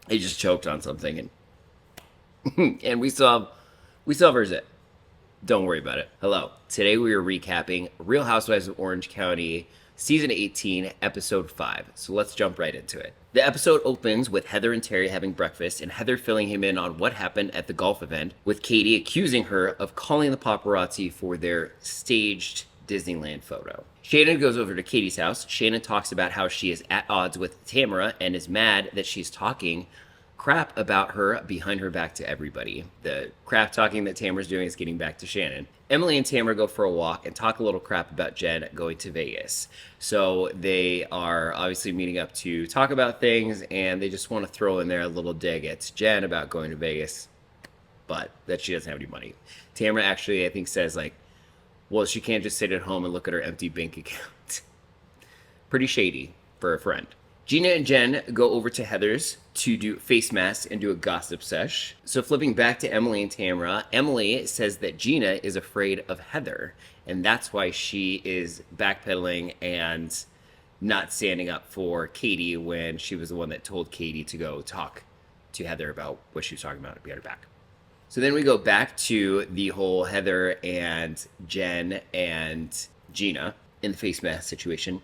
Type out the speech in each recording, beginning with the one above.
He just choked on something, and and we saw Verzit. Don't worry about it. Hello. Today we are recapping Real Housewives of Orange County, season 18, episode 5. So let's jump right into it. The episode opens with Heather and Terry having breakfast, and Heather filling him in on what happened at the golf event, with Katie accusing her of calling the paparazzi for their staged Disneyland photo. Shannon goes over to Katie's house. Shannon talks about how she is at odds with Tamara and is mad that she's talking crap about her behind her back to everybody. The crap talking that Tamara's doing is getting back to Shannon. Emily and Tamara go for a walk and talk a little crap about Jen going to Vegas. So they are obviously meeting up to talk about things, and they just want to throw in there a little dig at Jen about going to Vegas, but that she doesn't have any money. Tamara actually, I think, says, like, well, she can't just sit at home and look at her empty bank account. Pretty shady for a friend. Gina and Jen go over to Heather's to do face masks and do a gossip sesh. So flipping back to Emily and Tamara, Emily says that Gina is afraid of Heather, and that's why she is backpedaling and not standing up for Katie when she was the one that told Katie to go talk to Heather about what she was talking about behind her back. So then we go back to the whole Heather and Jen and Gina in the face mask situation.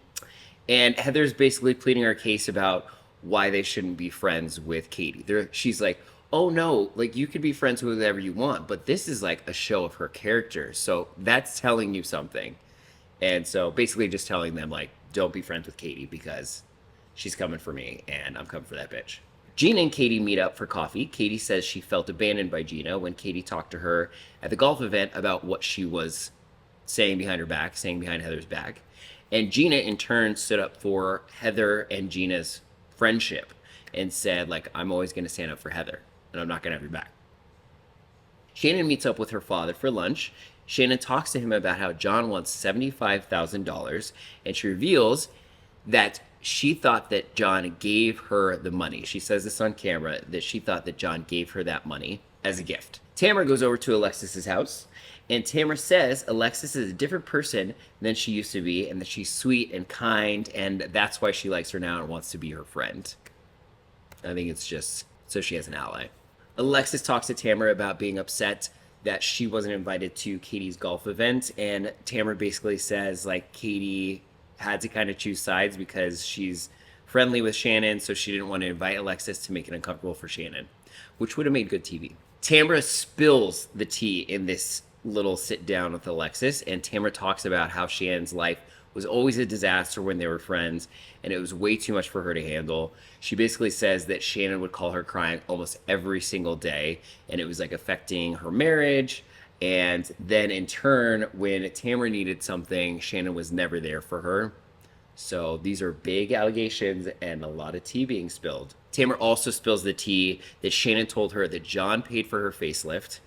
And Heather's basically pleading her case about why they shouldn't be friends with Katie. She's like, oh no, like you could be friends with whoever you want, but this is like a show of her character. So that's telling you something. And so basically just telling them, like, don't be friends with Katie because she's coming for me and I'm coming for that bitch. Gina and Katie meet up for coffee. Katie says she felt abandoned by Gina when Katie talked to her at the golf event about what she was saying behind her back, saying behind Heather's back. And Gina, in turn, stood up for Heather and Gina's friendship and said, like, I'm always going to stand up for Heather, and I'm not going to have your back. Shannon meets up with her father for lunch. Shannon talks to him about how John wants $75,000, and she reveals that she thought that John gave her the money. She says this on camera, that she thought that John gave her that money as a gift. Tamara goes over to Alexis's house, and Tamara says Alexis is a different person than she used to be, and that she's sweet and kind, and that's why she likes her now and wants to be her friend. I think it's just so she has an ally. Alexis talks to Tamara about being upset that she wasn't invited to Katie's golf event, and Tamara basically says, like, Katie had to kind of choose sides because she's friendly with Shannon, so she didn't want to invite Alexis to make it uncomfortable for Shannon, which would have made good TV. Tamara spills the tea in this little sit down with Alexis, and Tamara talks about how Shannon's life was always a disaster when they were friends, and it was way too much for her to handle. She basically says that Shannon would call her crying almost every single day, and it was like affecting her marriage. And then in turn, when Tamara needed something, Shannon was never there for her. So these are big allegations and a lot of tea being spilled. Tamara also spills the tea that Shannon told her that John paid for her facelift,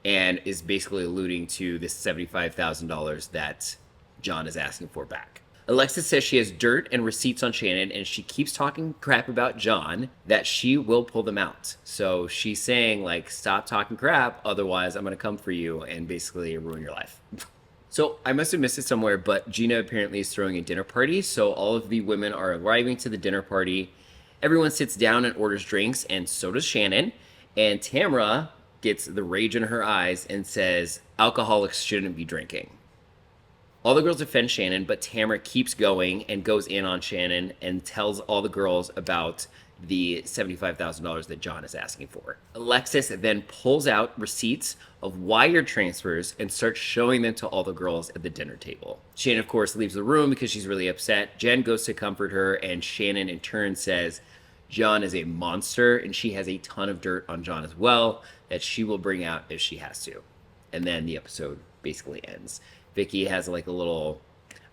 and is basically alluding to this $75,000 that John is asking for back. Alexis says she has dirt and receipts on Shannon, and she keeps talking crap about John, that she will pull them out. So she's saying, like, stop talking crap, otherwise I'm going to come for you and basically ruin your life. So I must have missed it somewhere, but Gina apparently is throwing a dinner party. So all of the women are arriving to the dinner party. Everyone sits down and orders drinks, and so does Shannon. And Tamara gets the rage in her eyes and says alcoholics shouldn't be drinking. All the girls defend Shannon, but Tamara keeps going and goes in on Shannon and tells all the girls about the $75,000 that John is asking for. Alexis then pulls out receipts of wire transfers and starts showing them to all the girls at the dinner table. Shannon, of course, leaves the room because she's really upset. Jen goes to comfort her, and Shannon in turn says John is a monster, and she has a ton of dirt on John as well that she will bring out if she has to. And then the episode basically ends. Vicky has like a little,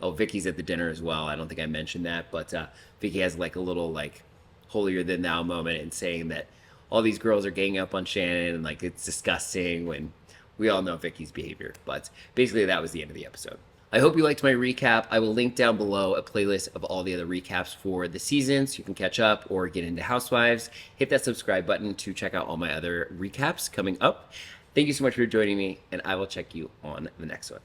oh, Vicky's at the dinner as well. I don't think I mentioned that, but Vicky has like a little like holier than thou moment in saying that all these girls are ganging up on Shannon and like it's disgusting when we all know Vicky's behavior. But basically that was the end of the episode. I hope you liked my recap. I will link down below a playlist of all the other recaps for the season so you can catch up or get into Housewives. Hit that subscribe button to check out all my other recaps coming up. Thank you so much for joining me, and I will check you on the next one.